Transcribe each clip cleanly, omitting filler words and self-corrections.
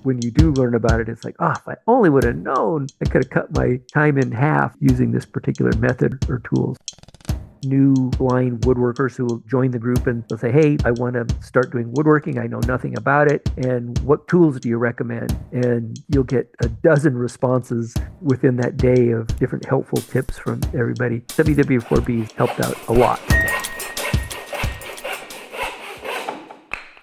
when you do learn about it, it's like, oh, if I only would have known, I could have cut my time in half using this particular method or tools. New blind woodworkers who will join the group and they'll say, hey, I want to start doing woodworking. I know nothing about it. And what tools do you recommend? And you'll get a dozen responses within that day of different helpful tips from everybody. WW4B helped out a lot.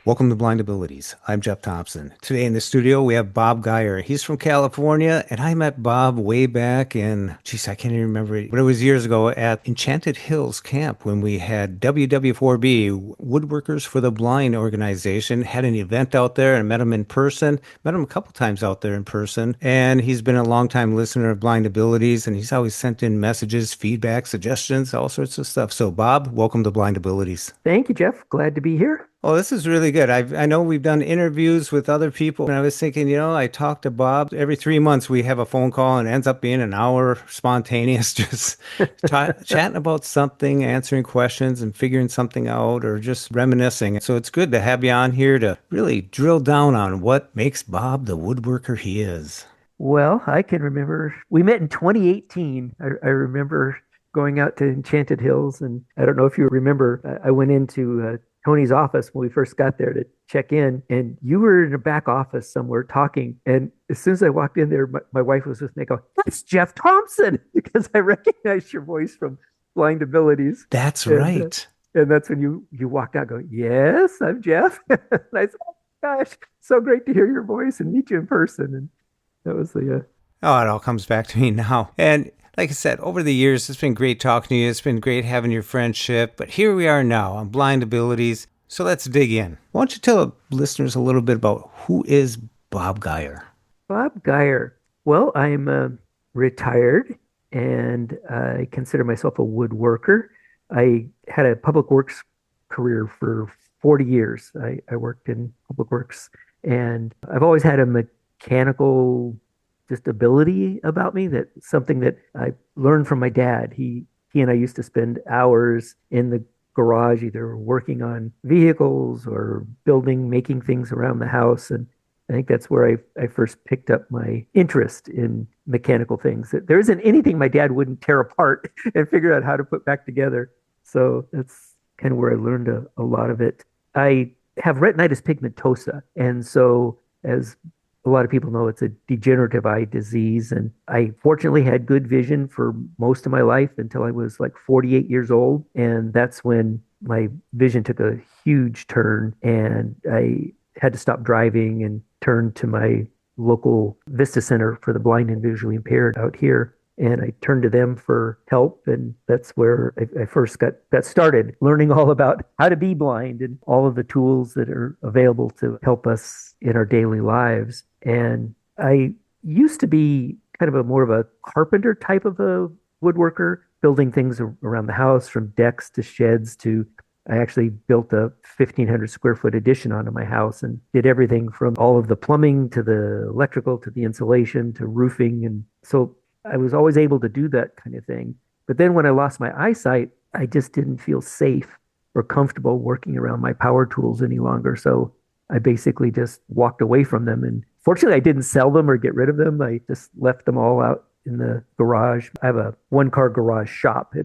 Welcome to Blind Abilities. I'm Jeff Thompson. Today in the studio, we have Bob Geyer. He's from California, and I met Bob way back in, I can't even remember it, but it was years ago at Enchanted Hills Camp when we had WW4B, Woodworkers for the Blind organization, had an event out there and met him in person, met him a couple times out there in person, and he's been a longtime listener of Blind Abilities, and he's always sent in messages, feedback, suggestions, all sorts of stuff. So Bob, welcome to Blind Abilities. Thank you, Jeff. Glad to be here. Oh, this is really good. I know we've done interviews with other people, and I was thinking, I talk to Bob every 3 months. We have a phone call, and it ends up being an hour spontaneous, just chatting about something, answering questions, and figuring something out, or just reminiscing. So it's good to have you on here to really drill down on what makes Bob the woodworker he is. Well, I can remember we met in 2018. I remember going out to Enchanted Hills, and I don't know if you remember, I went into Tony's office when we first got there to check in, and you were in a back office somewhere talking. And as soon as I walked in there, my wife was with me. I go, "That's Jeff Thompson," because I recognized your voice from Blind Abilities. That's right. And that's when you walked out, going, "Yes, I'm Jeff." And I said, "Oh gosh, so great to hear your voice and meet you in person." And that was the. Oh, it all comes back to me now. And like I said, over the years, it's been great talking to you. It's been great having your friendship. But here we are now on Blind Abilities. So let's dig in. Why don't you tell listeners a little bit about who is Bob Geyer? Bob Geyer. Well, I'm retired, and I consider myself a woodworker. I had a public works career for 40 years. I worked in public works, and I've always had a mechanical just ability about me, that something that I learned from my dad. He and I used to spend hours in the garage, either working on vehicles or making things around the house. And I think that's where I first picked up my interest in mechanical things. There isn't anything my dad wouldn't tear apart and figure out how to put back together. So that's kind of where I learned a lot of it. I have retinitis pigmentosa. And so, as a lot of people know, it's a degenerative eye disease. And I fortunately had good vision for most of my life until I was like 48 years old. And that's when my vision took a huge turn, and I had to stop driving and turn to my local Vista Center for the blind and visually impaired out here. And I turned to them for help. And that's where I first got started learning all about how to be blind and all of the tools that are available to help us in our daily lives. And I used to be kind of more of a carpenter type of a woodworker, building things around the house, from decks to sheds to, I actually built a 1,500 square foot addition onto my house and did everything from all of the plumbing to the electrical to the insulation to roofing. And so I was always able to do that kind of thing. But then when I lost my eyesight, I just didn't feel safe or comfortable working around my power tools any longer. So I basically just walked away from them. And fortunately, I didn't sell them or get rid of them. I just left them all out in the garage. I have a one-car garage shop.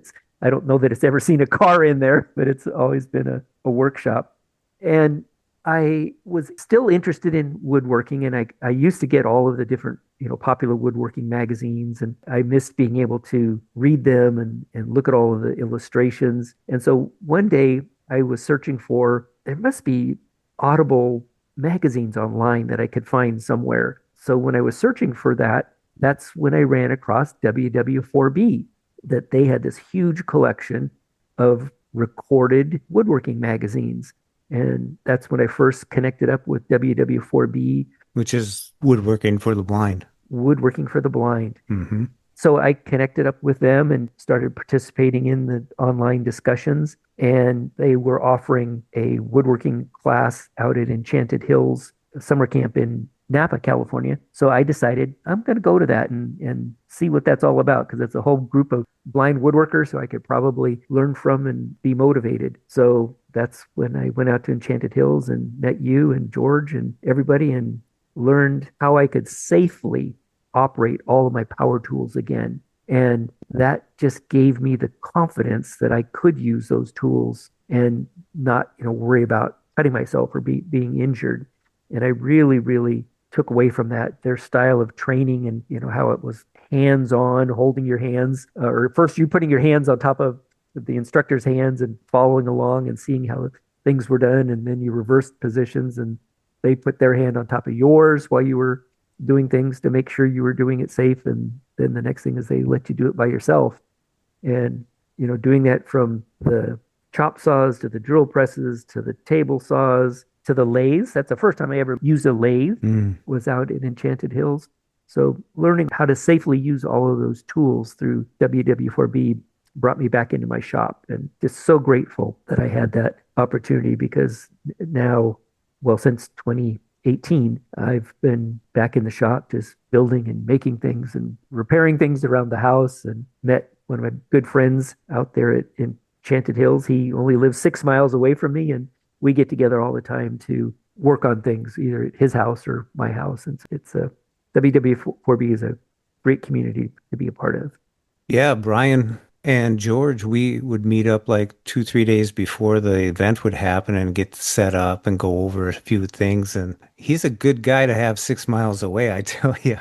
I don't know that it's ever seen a car in there, but it's always been a workshop. And I was still interested in woodworking, and I used to get all of the different, popular woodworking magazines, and I missed being able to read them and look at all of the illustrations. And so one day I was searching there must be Audible magazines online that I could find somewhere. So when I was searching for that, that's when I ran across WW4B, that they had this huge collection of recorded woodworking magazines. And that's when I first connected up with WW4B. Which is Woodworking for the Blind. Woodworking for the Blind. Mm-hmm. So I connected up with them and started participating in the online discussions. And they were offering a woodworking class out at Enchanted Hills summer camp in Napa, California. So I decided I'm going to go to that and see what that's all about, because it's a whole group of blind woodworkers who I could probably learn from and be motivated. So that's when I went out to Enchanted Hills and met you and George and everybody, and learned how I could safely operate all of my power tools again. And that just gave me the confidence that I could use those tools and not, worry about cutting myself or being injured. And I really, really took away from that their style of training and, how it was hands on, holding your hands, or first you putting your hands on top of the instructor's hands and following along and seeing how things were done. And then you reversed positions and they put their hand on top of yours while you were doing things to make sure you were doing it safe. And then the next thing is they let you do it by yourself. And, doing that from the chop saws to the drill presses to the table saws to the lathes. That's the first time I ever used a lathe was out in Enchanted Hills. So learning how to safely use all of those tools through WW4B brought me back into my shop and just so grateful that I had that opportunity because now, well, since 2018, I've been back in the shop just building and making things and repairing things around the house and met one of my good friends out there at Enchanted Hills. He only lives 6 miles away from me and we get together all the time to work on things either at his house or my house. And it's a WW4B is a great community to be a part of. Yeah, Brian and George, we would meet up like 2, 3 days before the event would happen and get set up and go over a few things. And he's a good guy to have 6 miles away, I tell you.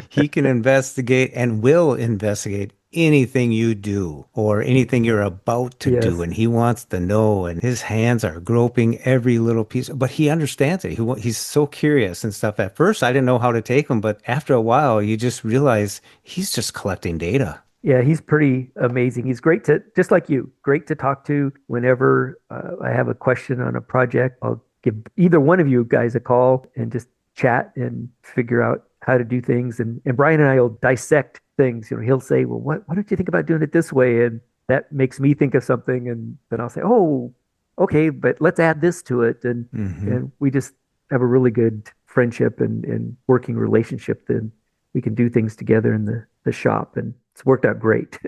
He can investigate and will investigate anything you do or anything you're about to do. Yes. And he wants to know, and his hands are groping every little piece, but he understands it. He's so curious and stuff. At first, I didn't know how to take him, but after a while, you just realize he's just collecting data. Yeah, he's pretty amazing. He's great to, just like you, great to talk to whenever I have a question on a project. I'll give either one of you guys a call and just chat and figure out how to do things. And Brian and I will dissect things. He'll say, well, why don't you think about doing it this way? And that makes me think of something. And then I'll say, oh, okay, but let's add this to it. And we just have a really good friendship and working relationship. Then we can do things together in the shop. And it's worked out great.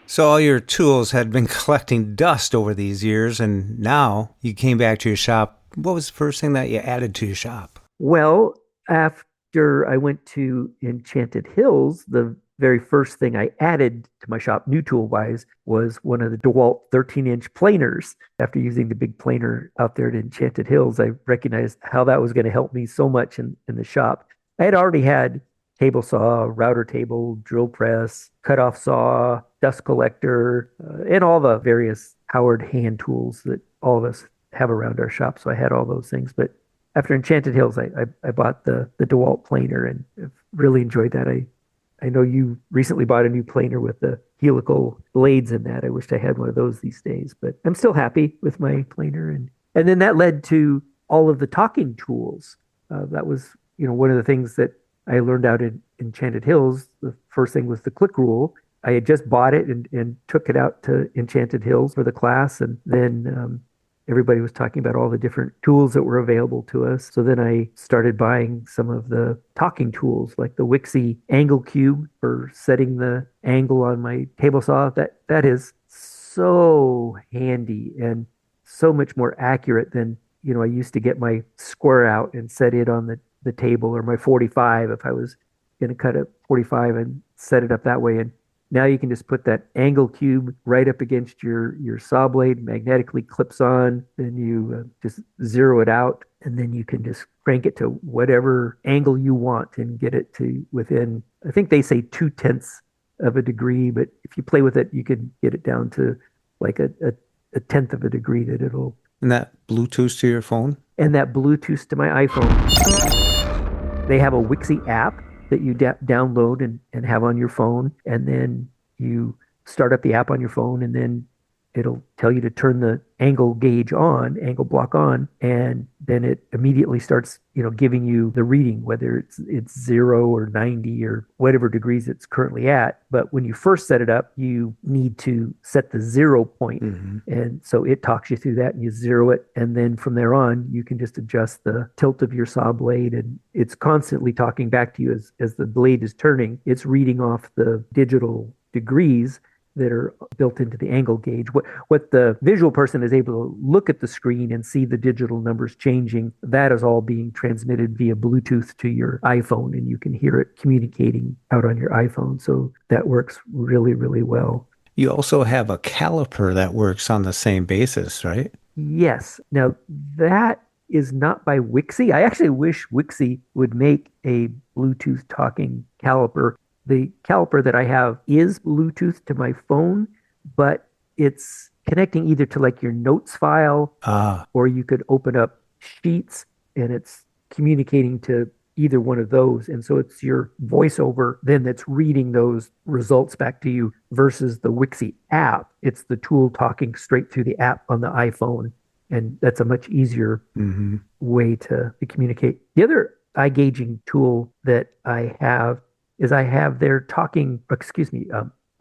So all your tools had been collecting dust over these years, and now you came back to your shop. What was the first thing that you added to your shop? Well, after I went to Enchanted Hills, the very first thing I added to my shop, new tool wise, was one of the DeWalt 13-inch planers. After using the big planer out there at Enchanted Hills, I recognized how that was going to help me so much in the shop. I had already had table saw, router table, drill press, cutoff saw, dust collector, and all the various powered hand tools that all of us have around our shop. So I had all those things. But after Enchanted Hills, I bought the DeWalt planer and I've really enjoyed that. I know you recently bought a new planer with the helical blades in that. I wished I had one of those these days, but I'm still happy with my planer. And then that led to all of the talking tools. That was, one of the things that I learned out in Enchanted Hills. The first thing was the click rule. I had just bought it and took it out to Enchanted Hills for the class. And then everybody was talking about all the different tools that were available to us. So then I started buying some of the talking tools, like the Wixie angle cube for setting the angle on my table saw. That is so handy and so much more accurate than, I used to get my square out and set it on the table, or my 45 if I was going to cut a 45 and set it up that way. And now you can just put that angle cube right up against your saw blade, magnetically clips on, then you just zero it out, and then you can just crank it to whatever angle you want and get it to within, I think they say 2/10 of a degree, but if you play with it, you can get it down to like a tenth of a degree that it'll. And that Bluetooth to your phone? And that Bluetooth to my iPhone. They have a Wixie app that you download and have on your phone. And then you start up the app on your phone, and then it'll tell you to turn the angle gauge on, angle block on, and then it immediately starts, giving you the reading, whether it's 0 or 90 or whatever degrees it's currently at. But when you first set it up, you need to set the 0 point. And so it talks you through that and you zero it. And then from there on, you can just adjust the tilt of your saw blade, and it's constantly talking back to you as the blade is turning. It's reading off the digital degrees. that are built into the angle gauge. What the visual person is able to look at the screen and see the digital numbers changing, that is all being transmitted via Bluetooth to your iPhone, and you can hear it communicating out on your iPhone. So that works really, really well. You also have a caliper that works on the same basis, right? Yes. Now that is not by Wixie. I actually wish Wixie would make a Bluetooth talking caliper. The caliper that I have is Bluetooth to my phone, but it's connecting either to like your notes file, Ah, or you could open up Sheets and it's communicating to either one of those. And so it's your voiceover then that's reading those results back to you versus the Wixie app. It's the tool talking straight through the app on the iPhone. And that's a much easier hmm. way to communicate. The other eye gauging tool that I have is I have their talking, excuse me,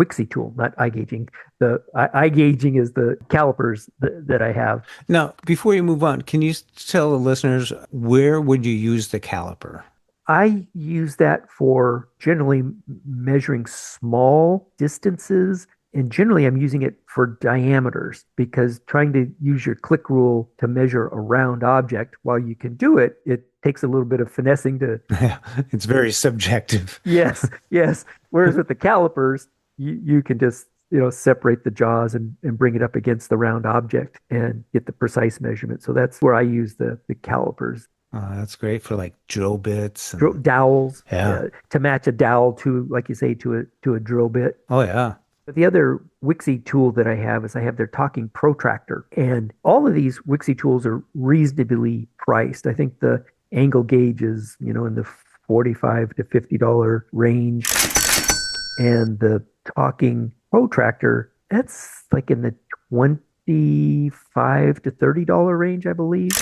Wixie tool, not eye gauging. The eye gauging is the calipers that I have. Now, before you move on, can you tell the listeners where would you use the caliper? I use that for generally measuring small distances. And generally, I'm using it for diameters because trying to use your click rule to measure a round object, while you can do it, it takes a little bit of finessing to, Yeah, it's very subjective. yes, yes. Whereas with the calipers, you can just, separate the jaws and bring it up against the round object and get the precise measurement. So that's where I use the calipers. That's great for like drill bits and Dowels, yeah. to match a dowel to, like you say, to a drill bit. Oh yeah. But the other Wixie tool that I have is I have their talking protractor. And all of these Wixie tools are reasonably priced. I think the angle gauge is, in the $45 to $50 range. And the talking protractor, that's like in the $25 to $30 range, I believe,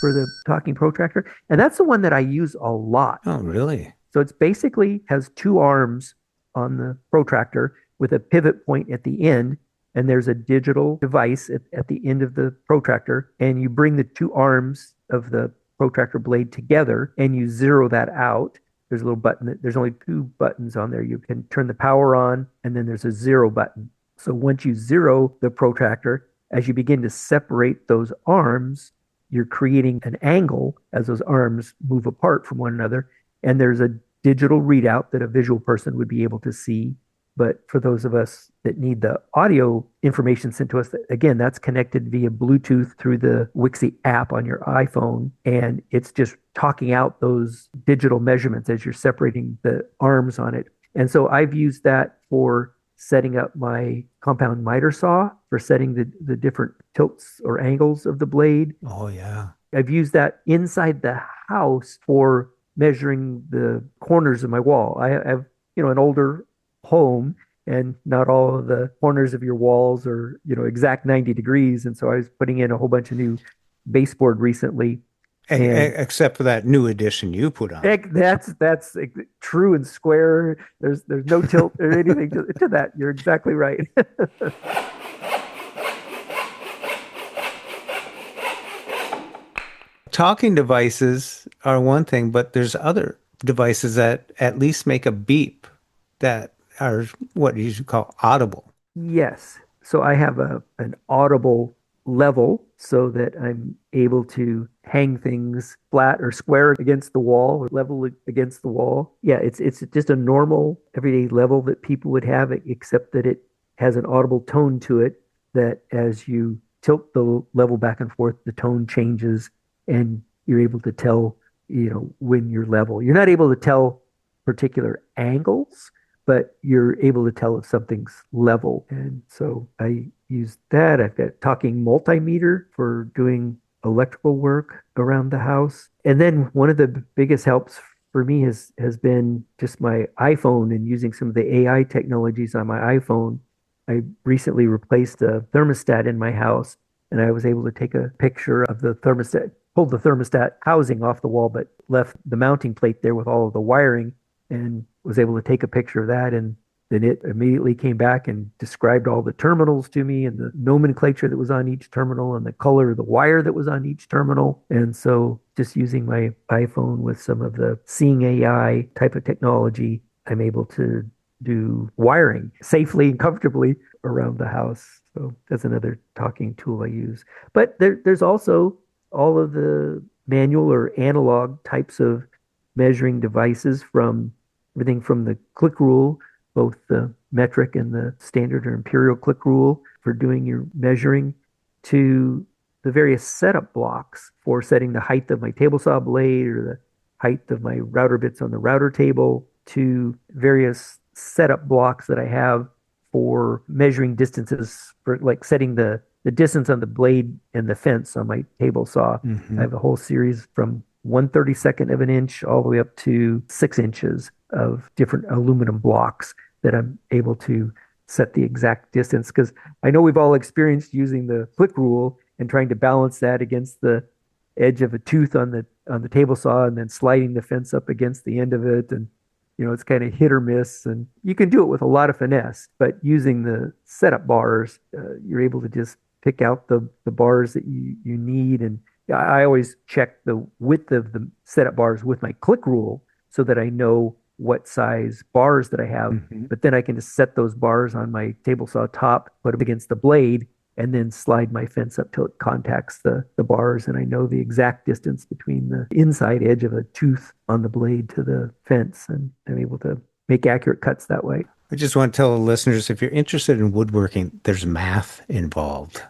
for the talking protractor. And that's the one that I use a lot. Oh, really? So it's basically has two arms on the protractor with a pivot point at the end, and there's a digital device at the end of the protractor, and you bring the two arms of the protractor blade together and you zero that out. There's a little button there's only two buttons on there. You can turn the power on, and then there's a zero button. So once you zero the protractor, as you begin to separate those arms, you're creating an angle as those arms move apart from one another. And there's a digital readout that a visual person would be able to see. But for those of us that need the audio information sent to us, again, that's connected via Bluetooth through the Wixie app on your iPhone. And it's just talking out those digital measurements as you're separating the arms on it. And so I've used that for setting up my compound miter saw, for setting the different tilts or angles of the blade. Oh yeah. I've used that inside the house for measuring the corners of my wall. I have, an older home, and not all of the corners of your walls are, exact 90 degrees. And so I was putting in a whole bunch of new baseboard recently. And Except for that new addition you put on. that's true and square. There's no tilt or anything to that. You're exactly right. Talking devices are one thing, but there's other devices that at least make a beep that are what you should call audible. Yes. So I have an audible level so that I'm able to hang things flat or square against the wall or level against the wall. Yeah, it's just a normal everyday level that people would have, except that it has an audible tone to it that as you tilt the level back and forth, the tone changes and you're able to tell, when you're level. You're not able to tell particular angles, but you're able to tell if something's level. And so I use that. I've got talking multimeter for doing electrical work around the house. And then one of the biggest helps for me has been just my iPhone and using some of the AI technologies on my iPhone. I recently replaced a thermostat in my house, and I was able to take a picture of the thermostat, pulled the thermostat housing off the wall, but left the mounting plate there with all of the wiring, and was able to take a picture of that. And then it immediately came back and described all the terminals to me and the nomenclature that was on each terminal and the color of the wire that was on each terminal. And so just using my iPhone with some of the seeing AI type of technology, I'm able to do wiring safely and comfortably around the house. So that's another talking tool I use. But there's also all of the manual or analog types of measuring devices, from everything from the click rule, both the metric and the standard or imperial click rule for doing your measuring, to the various setup blocks for setting the height of my table saw blade or the height of my router bits on the router table, to various setup blocks that I have for measuring distances, for like setting the distance on the blade and the fence on my table saw. I Hmm. have a whole series from 1/32 of an inch all the way up to 6 inches of different aluminum blocks that I'm able to set the exact distance. Because I know we've all experienced using the click rule and trying to balance that against the edge of a tooth on the table saw and then sliding the fence up against the end of it. And it's kind of hit or miss, and you can do it with a lot of finesse, but using the setup bars, you're able to just pick out the bars that you need. And I always check the width of the setup bars with my click rule so that I know what size bars that I have. Hmm. But then I can just set those bars on my table saw top, put them against the blade, and then slide my fence up till it contacts the bars. And I know the exact distance between the inside edge of a tooth on the blade to the fence. And I'm able to make accurate cuts that way. I just want to tell the listeners, if you're interested in woodworking, there's math involved.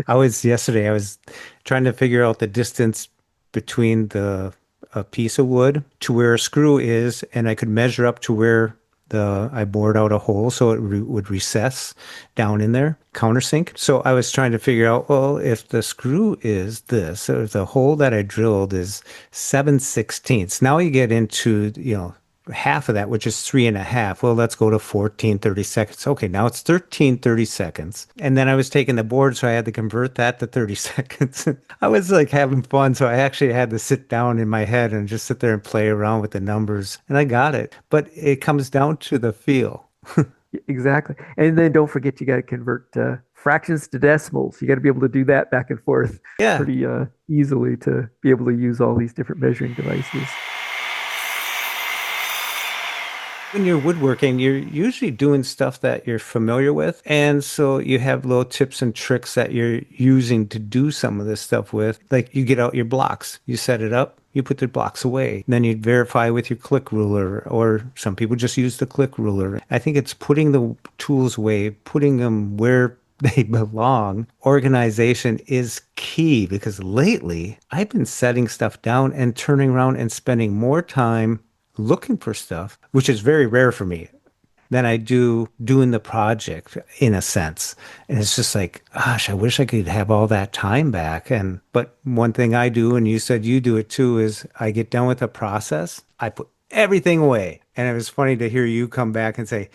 Yesterday, I was trying to figure out the distance between a piece of wood to where a screw is, and I could measure up to where I bored out a hole so it would recess down in there, countersink. So I was trying to figure out, well, if the screw is this, so the hole that I drilled is 7/16. Now you get into, half of that, which is 3.5. Well, let's go to 14/32. Okay, now it's 13/32. And then I was taking the board, so I had to convert that to 30 seconds. I was like having fun, so I actually had to sit down in my head and just sit there and play around with the numbers. And I got it. But it comes down to the feel. Exactly. And then don't forget, you got to convert fractions to decimals. You got to be able to do that back and forth Yeah. pretty easily to be able to use all these different measuring devices. When you're woodworking, you're usually doing stuff that you're familiar with. And so you have little tips and tricks that you're using to do some of this stuff with. Like you get out your blocks, you set it up, you put the blocks away. Then you verify with your click ruler, or some people just use the click ruler. I think it's putting the tools away, putting them where they belong. Organization is key, because lately I've been setting stuff down and turning around and spending more time looking for stuff, which is very rare for me, than I do doing the project in a sense. And it's just like, gosh, I wish I could have all that time back. But one thing I do, and you said you do it too, is I get done with a process, I put everything away. And it was funny to hear you come back and say,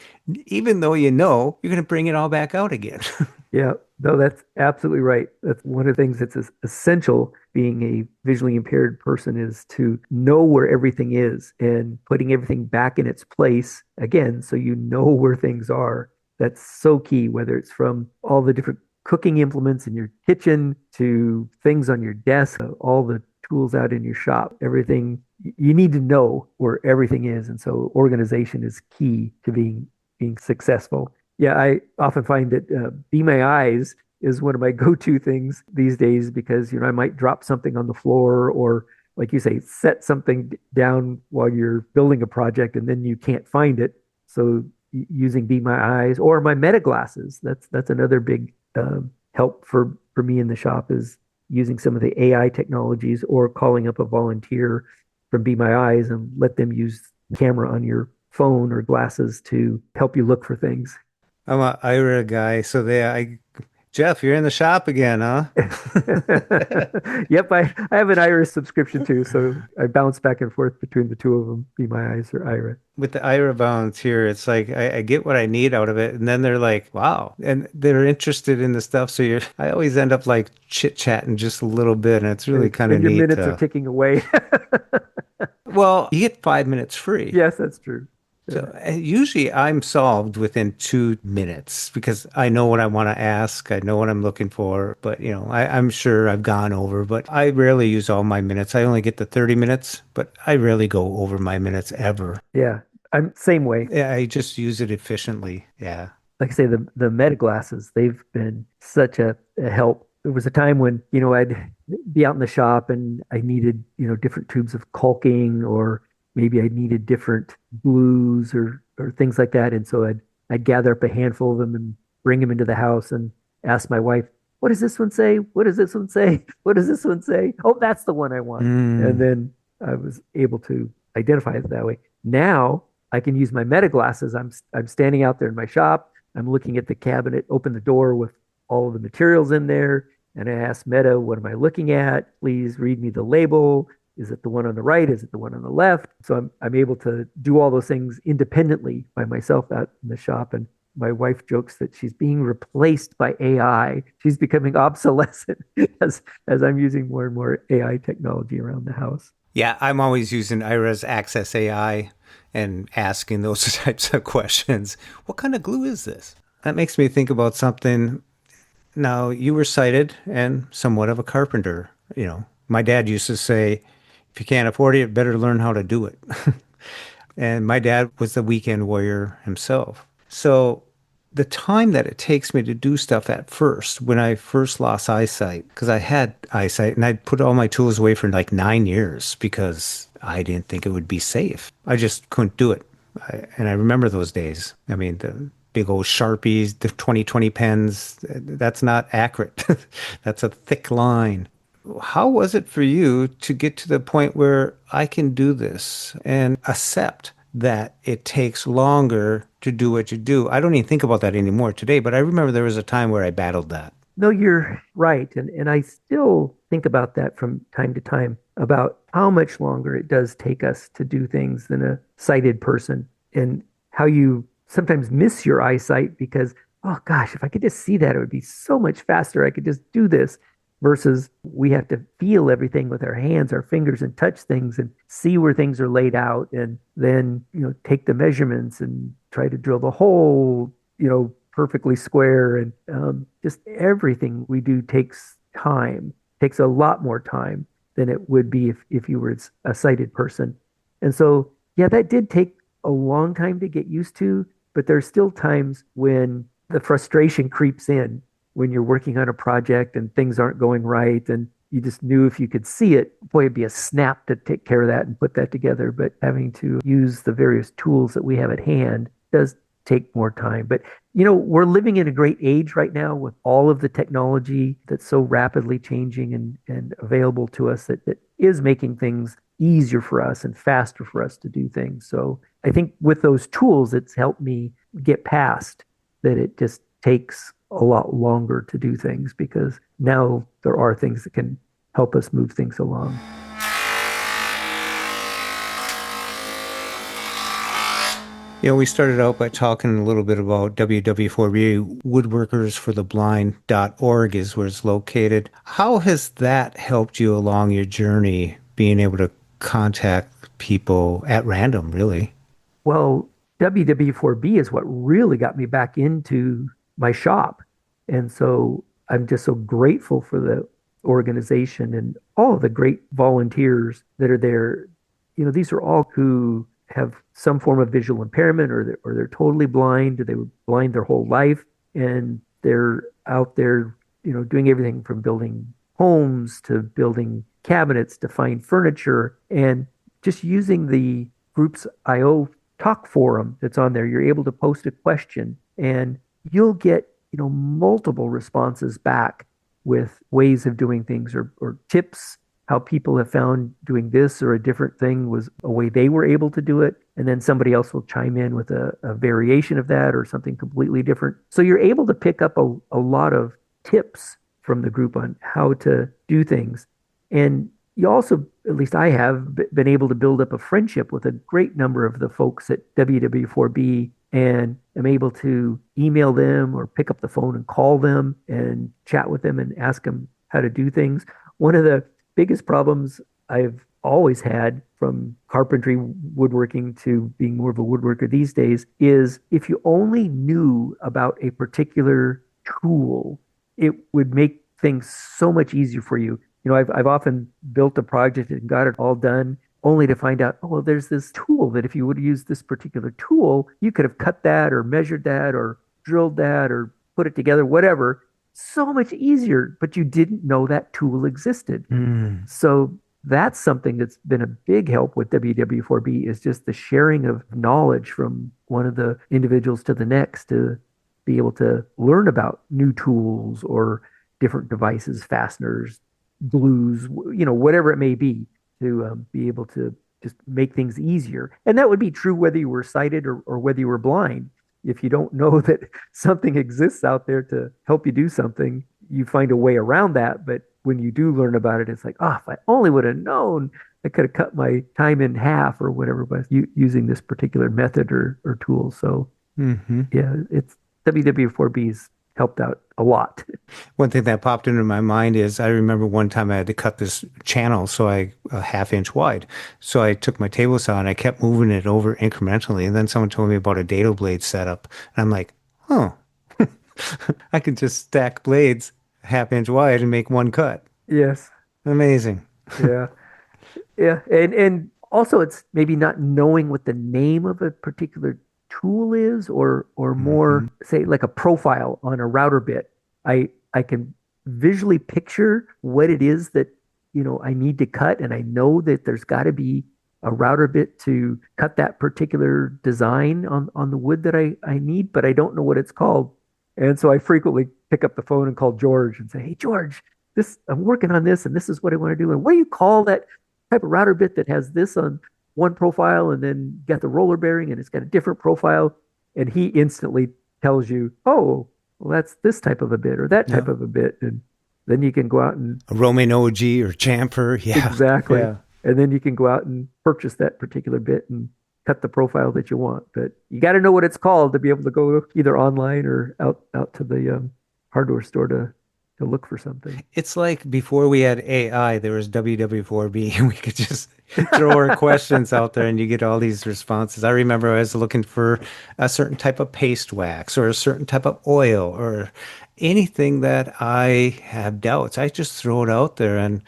even though you're going to bring it all back out again. Yeah, no, that's absolutely right. That's one of the things that's essential being a visually impaired person, is to know where everything is and putting everything back in its place again, so you know where things are. That's so key, whether it's from all the different cooking implements in your kitchen to things on your desk, all the tools out in your shop, everything. You need to know where everything is. And so organization is key to being successful. Yeah, I often find that Be My Eyes is one of my go-to things these days, because I might drop something on the floor, or like you say, set something down while you're building a project and then you can't find it. So using Be My Eyes or my meta glasses, that's another big help for me in the shop, is using some of the AI technologies, or calling up a volunteer from Be My Eyes and let them use the camera on your phone or glasses to help you look for things. I'm a IRA guy, so Jeff, you're in the shop again, huh? Yep, I have an Iris subscription too, so I bounce back and forth between the two of them, Be My Eyes or Ira. With the IRA volunteer, it's like I get what I need out of it, and then they're like, "Wow," and they're interested in the stuff. So I always end up like chit chatting just a little bit, and it's really kind of And your neat. minutes are ticking away. Well, you get 5 minutes free. Yes, that's true. So Yeah. usually I'm solved within 2 minutes, because I know what I want to ask. I know what I'm looking for. But, I'm sure I've gone over, but I rarely use all my minutes. I only get the 30 minutes, but I rarely go over my minutes ever. Yeah. I'm same way. Yeah, I just use it efficiently. Yeah. Like I say, the meta glasses, they've been such a help. There was a time when, I'd be out in the shop and I needed, different tubes of caulking, or maybe I needed different glues or things like that. And so I'd gather up a handful of them and bring them into the house and ask my wife, what does this one say? What does this one say? What does this one say? Oh, that's the one I want. And Mm. then I was able to identify it that way. Now I can use my meta glasses. I'm standing out there in my shop. I'm looking at the cabinet, open the door with all of the materials in there. And I ask Meta, what am I looking at? Please read me the label. Is it the one on the right? Is it the one on the left? So I'm able to do all those things independently by myself out in the shop. And my wife jokes that she's being replaced by AI. She's becoming obsolescent as I'm using more and more AI technology around the house. Yeah, I'm always using Ira's Access AI and asking those types of questions. What kind of glue is this? That makes me think about something. Now, you were sighted and somewhat of a carpenter. My dad used to say, if you can't afford it, you better learn how to do it. And my dad was the weekend warrior himself. So the time that it takes me to do stuff at first, when I first lost eyesight, because I had eyesight and I'd put all my tools away for like 9 years because I didn't think it would be safe. I just couldn't do it. And I remember those days. I mean, the big old Sharpies, the 2020 pens, that's not accurate. That's a thick line. How was it for you to get to the point where I can do this and accept that it takes longer to do what you do? I don't even think about that anymore today, but I remember there was a time where I battled that. No, you're right. And I still think about that from time to time about how much longer it does take us to do things than a sighted person, and how you sometimes miss your eyesight because, oh gosh, if I could just see that, it would be so much faster. I could just do this versus we have to feel everything with our hands, our fingers, and touch things and see where things are laid out, and then, take the measurements and try to drill the hole, perfectly square. And just everything we do takes time, takes a lot more time than it would be if you were a sighted person. And so, yeah, that did take a long time to get used to, but there's still times when the frustration creeps in when you're working on a project and things aren't going right. And you just knew if you could see it, boy, it'd be a snap to take care of that and put that together. But having to use the various tools that we have at hand does take more time. But, we're living in a great age right now with all of the technology that's so rapidly changing and available to us that is making things easier for us and faster for us to do things. So I think with those tools, it's helped me get past that it just takes a lot longer to do things, because now there are things that can help us move things along. We started out by talking a little bit about WW4B, woodworkersfortheblind.org is where it's located. How has that helped you along your journey, being able to contact people at random, really? Well, WW4B is what really got me back into my shop. And so I'm just so grateful for the organization and all of the great volunteers that are there. These are all who have some form of visual impairment, or they're totally blind, or they were blind their whole life, and they're out there, doing everything from building homes to building cabinets to fine furniture, and just using the group's IO talk forum that's on there. You're able to post a question and you'll get, multiple responses back with ways of doing things, or tips, how people have found doing this or a different thing was a way they were able to do it. And then somebody else will chime in with a variation of that or something completely different. So you're able to pick up a lot of tips from the group on how to do things. And you also, at least I have, been able to build up a friendship with a great number of the folks at WW4B, and am able to email them or pick up the phone and call them and chat with them and ask them how to do things. One of the biggest problems I've always had, from carpentry, woodworking to being more of a woodworker these days, is if you only knew about a particular tool, it would make things so much easier for you. I've often built a project and got it all done, only to find out, oh, well, there's this tool that if you would use this particular tool, you could have cut that or measured that or drilled that or put it together, whatever. So much easier, but you didn't know that tool existed. Mm. So that's something that's been a big help with WW4B is just the sharing of knowledge from one of the individuals to the next to be able to learn about new tools or different devices, fasteners, glues, whatever it may be, to be able to just make things easier. And that would be true whether you were sighted or whether you were blind. If you don't know that something exists out there to help you do something, you find a way around that. But when you do learn about it, it's like, oh, if I only would have known, I could have cut my time in half or whatever by using this particular method or tool. So Hmm. yeah, it's WW4B's helped out a lot. One thing that popped into my mind is I remember one time I had to cut this channel a half inch wide. So I took my table saw and I kept moving it over incrementally. And then someone told me about a dado blade setup. And I'm like, oh, I could just stack blades half inch wide and make one cut. Yes. Amazing. Yeah. Yeah. And also it's maybe not knowing what the name of a particular tool is or Hmm. more say like a profile on a router bit. I can visually picture what it is that I need to cut and I know that there's got to be a router bit to cut that particular design on the wood that I need, but I don't know what it's called. And so I frequently pick up the phone and call George and say, "Hey George, this I'm working on this and this is what I want to do. And what do you call that type of router bit that has this on one profile and then got the roller bearing and it's got a different profile?" And he instantly tells you, "Oh, well, that's this type of a bit or that type Yeah. of a bit." And then you can go out and A Roman OG or chamfer. Yeah. exactly. Yeah. And then you can go out and purchase that particular bit and cut the profile that you want. But you got to know what it's called to be able to go either online or out to the hardware store to look for something. It's like before we had AI, there was WW4B, and we could just throw our questions out there and you get all these responses. I remember I was looking for a certain type of paste wax or a certain type of oil or anything that I have doubts. I just throw it out there and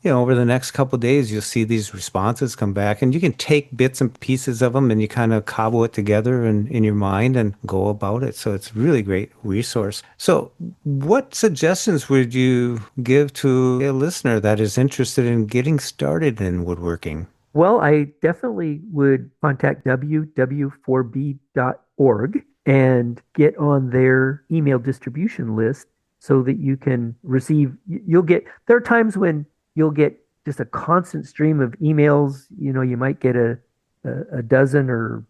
over the next couple of days, you'll see these responses come back, and you can take bits and pieces of them and you kind of cobble it together in your mind and go about it. So it's a really great resource. So, what suggestions would you give to a listener that is interested in getting started in woodworking? Well, I definitely would contact www4b.org and get on their email distribution list so that you can receive, there are times when you'll get just a constant stream of emails. You might get a dozen or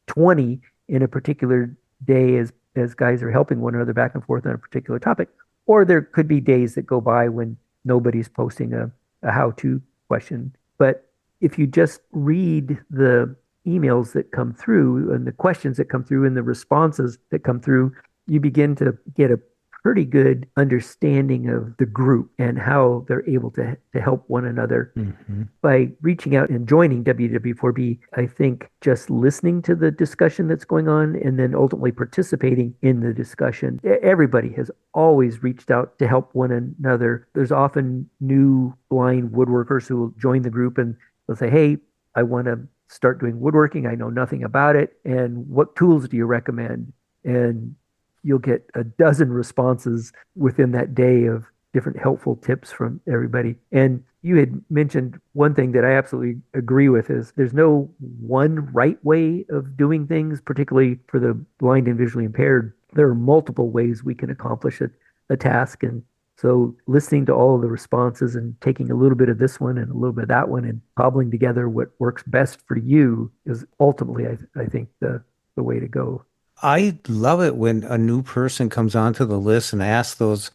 20 in a particular day as guys are helping one another back and forth on a particular topic. Or there could be days that go by when nobody's posting a how-to question. But if you just read the emails that come through and the questions that come through and the responses that come through, you begin to get a pretty good understanding of the group and how they're able to help one another. Hmm. By reaching out and joining WW4B, I think just listening to the discussion that's going on and then ultimately participating in the discussion. Everybody has always reached out to help one another. There's often new blind woodworkers who will join the group and they'll say, "Hey, I want to start doing woodworking. I know nothing about it. And what tools do you recommend?" And you'll get a dozen responses within that day of different helpful tips from everybody. And you had mentioned one thing that I absolutely agree with is there's no one right way of doing things, particularly for the blind and visually impaired. There are multiple ways we can accomplish a task. And so listening to all of the responses and taking a little bit of this one and a little bit of that one and cobbling together what works best for you is ultimately, I think, the way to go. I love it when a new person comes onto the list and asks those,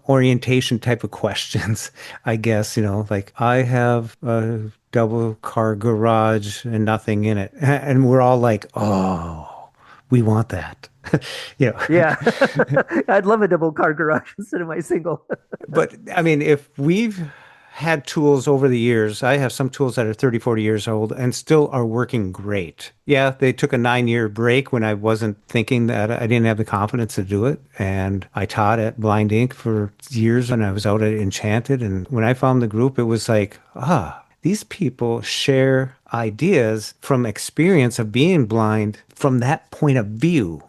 orientation type of questions. I guess, like I have a double car garage and nothing in it. And we're all like, oh, we want that. You know, Yeah. I'd love a double car garage instead of my single. but I mean, if we've had tools over the years, I have some tools that are 30, 40 years old and still are working great. Yeah, they took a 9-year break when I wasn't thinking that I didn't have the confidence to do it. And I taught at Blind Ink for years when I was out at Enchanted. And when I found the group, it was like, these people share ideas from experience of being blind from that point of view.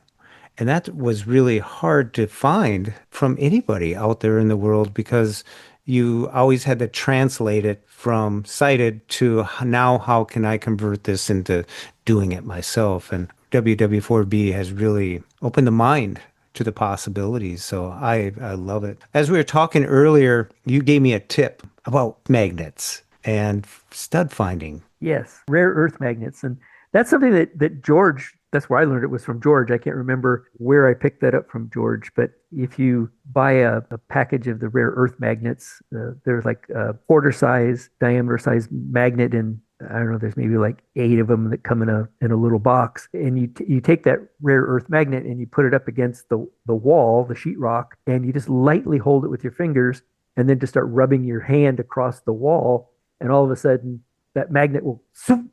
And that was really hard to find from anybody out there in the world because you always had to translate it from sighted to now how can I convert this into doing it myself? And WW4B has really opened the mind to the possibilities. So I love it. As we were talking earlier, you gave me a tip about magnets and stud finding. Yes, rare earth magnets. And that's something that George, that's where I learned it was from George. I can't remember where I picked that up from George, but if you buy a package of the rare earth magnets, there's like a quarter size, diameter size magnet, and I don't know, there's maybe like eight of them that come in a little box. And you take that rare earth magnet and you put it up against the wall, the sheetrock, and you just lightly hold it with your fingers and then just start rubbing your hand across the wall. And all of a sudden, that magnet will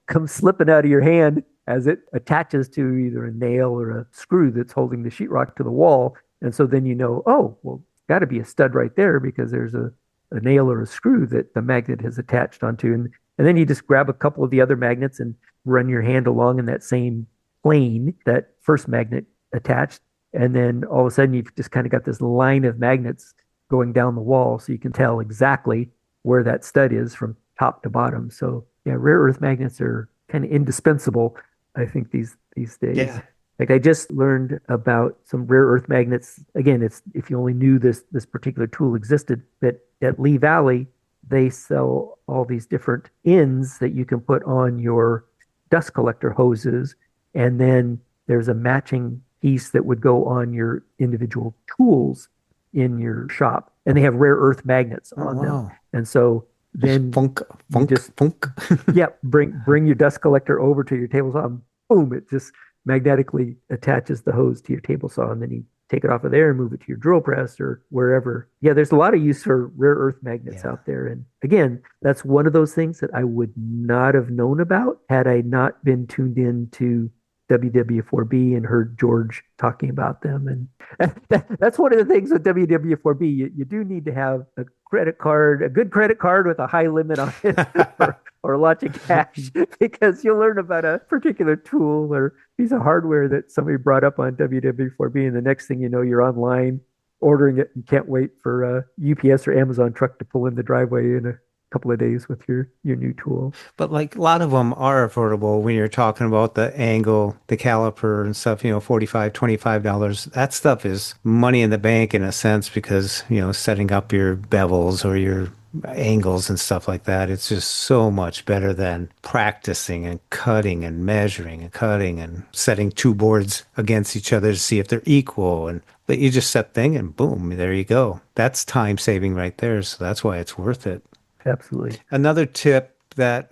come slipping out of your hand as it attaches to either a nail or a screw that's holding the sheetrock to the wall. And so then you know, oh, well, got to be a stud right there because there's a nail or a screw that the magnet has attached onto. And then you just grab a couple of the other magnets and run your hand along in that same plane that first magnet attached. And then all of a sudden, you've just kind of got this line of magnets going down the wall so you can tell exactly where that stud is from top to bottom. So yeah, rare earth magnets are kind of indispensable, I think, these days. Yeah. Like I just learned about some rare earth magnets. Again, it's if you only knew this particular tool existed, that at Lee Valley they sell all these different ends that you can put on your dust collector hoses, and then there's a matching piece that would go on your individual tools in your shop, and they have rare earth magnets Oh, on them. wow. And so Just then funk, you funk, just funk. yeah, bring your dust collector over to your table saw, and boom, it just magnetically attaches the hose to your table saw, and then you take it off of there and move it to your drill press or wherever. Yeah, there's a lot of use for rare earth magnets Yeah. out there. And again, that's one of those things that I would not have known about had I not been tuned in to WW4B and heard George talking about them. And that's one of the things with WW4B. You do need to have a credit card, a good credit card with a high limit on it, or lots of cash, because you'll learn about a particular tool or piece of hardware that somebody brought up on WW4B, and the next thing you know, you're online ordering it and can't wait for a UPS or Amazon truck to pull in the driveway in a couple of days with your new tool. But like a lot of them are affordable when you're talking about the angle, the caliper and stuff, 45, $25. That stuff is money in the bank in a sense because, setting up your bevels or your angles and stuff like that, it's just so much better than practicing and cutting and measuring and cutting and setting two boards against each other to see if they're equal. And but you just set thing and boom, there you go. That's time saving right there. So that's why it's worth it. Absolutely. Another tip that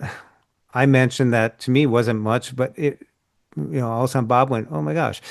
I mentioned that to me wasn't much, but all of a sudden Bob went, "Oh my gosh."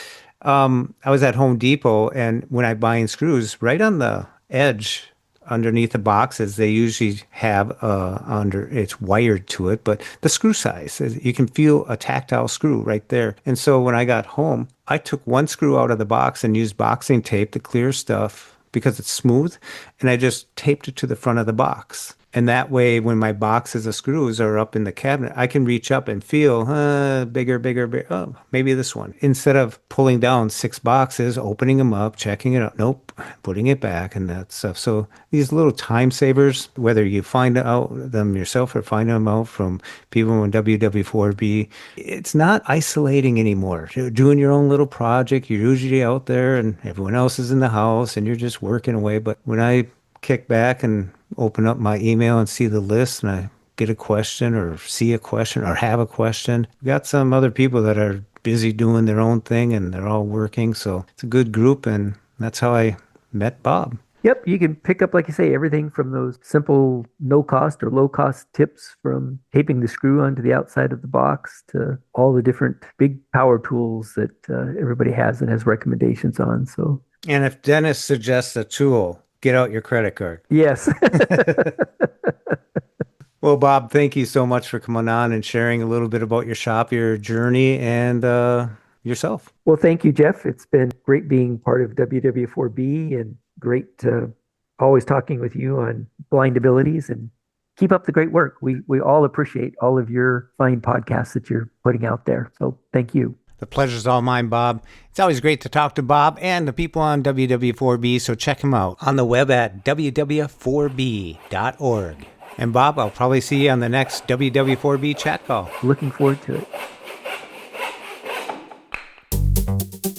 I was at Home Depot and when I buy in screws, right on the edge underneath the boxes, they usually have it's wired to it, but the screw size, you can feel a tactile screw right there. And so when I got home, I took one screw out of the box and used boxing tape to clear stuff because it's smooth, and I just taped it to the front of the box. And that way, when my boxes of screws are up in the cabinet, I can reach up and feel bigger, bigger, bigger. Oh, maybe this one. Instead of pulling down six boxes, opening them up, checking it out. Nope, putting it back and that stuff. So these little time savers, whether you find out them yourself or find them out from people in WW4B, it's not isolating anymore. You're doing your own little project. You're usually out there and everyone else is in the house and you're just working away. But when I kick back and open up my email and see the list and I get a question or see a question or have a question. We've got some other people that are busy doing their own thing and they're all working. So it's a good group. And that's how I met Bob. Yep, you can pick up, like you say, everything from those simple no cost or low cost tips from taping the screw onto the outside of the box to all the different big power tools that everybody has and has recommendations on. So, And if Dennis suggests a tool, get out your credit card. yes. Well, Bob, thank you so much for coming on and sharing a little bit about your shop, your journey, and yourself. Well, thank you, Jeff. It's been great being part of WW4B and great always talking with you on blind abilities and keep up the great work. We all appreciate all of your fine podcasts that you're putting out there. So thank you. The pleasure's all mine, Bob. It's always great to talk to Bob and the people on WW4B, so check him out on the web at www4b.org. And Bob, I'll probably see you on the next WW4B chat call. Looking forward to it.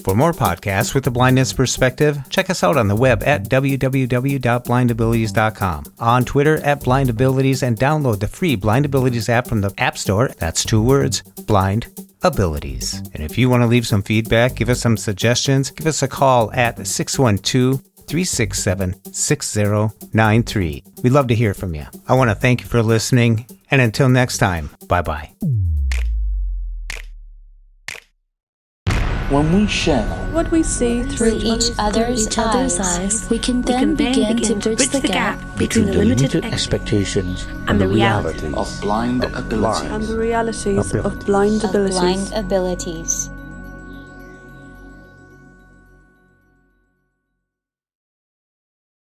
For more podcasts with the blindness perspective, check us out on the web at www.blindabilities.com, on Twitter at blindabilities, and download the free Blind Abilities app from the App Store. That's 2 words, Blind Abilities. And if you want to leave some feedback, give us some suggestions, give us a call at 612-367-6093. We'd love to hear from you. I want to thank you for listening, and until next time, bye-bye. When we share what we see through each other's eyes, we can then begin to bridge the gap between the limited expectations and the reality of blind abilities.